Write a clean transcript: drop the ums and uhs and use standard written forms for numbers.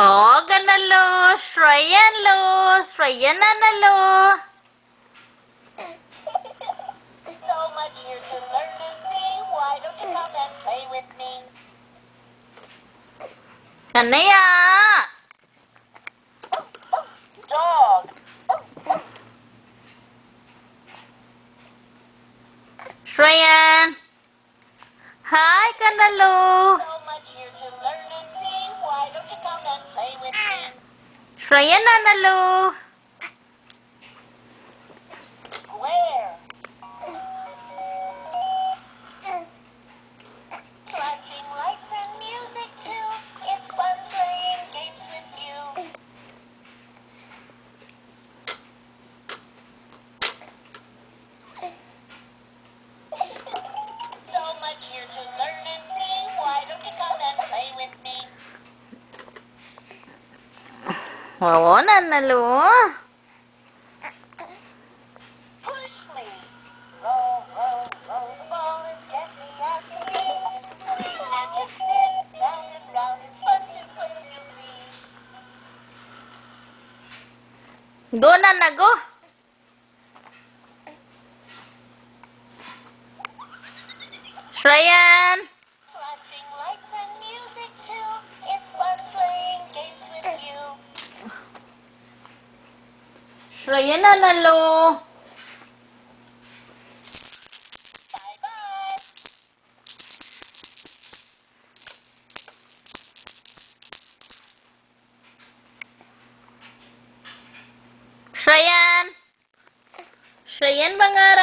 Oh, ganalo. Shrayan lo. Shrayananalo. So much here to learn and see. Why don't you come and play with me? Kanaya. Dog. Shrayan. Hi, Kanalo. So much here to learn and see. Why don't you come and play with me? Shrayananalo. Square. Flashing lights and music too. It's fun playing games with you. So much here to learn and see. Why don't you come and play with me? Oo, nanalo. Push me. Roll, roll, roll the ball and get me out to sea. Swing and just spin round and round. It's fun to play with me. Go, Nana, go. Shrayan. Flashing lights and music too. It's fun playing games with you. Shrayananalo. Bye-bye. Shrayan. Shrayan Bangara.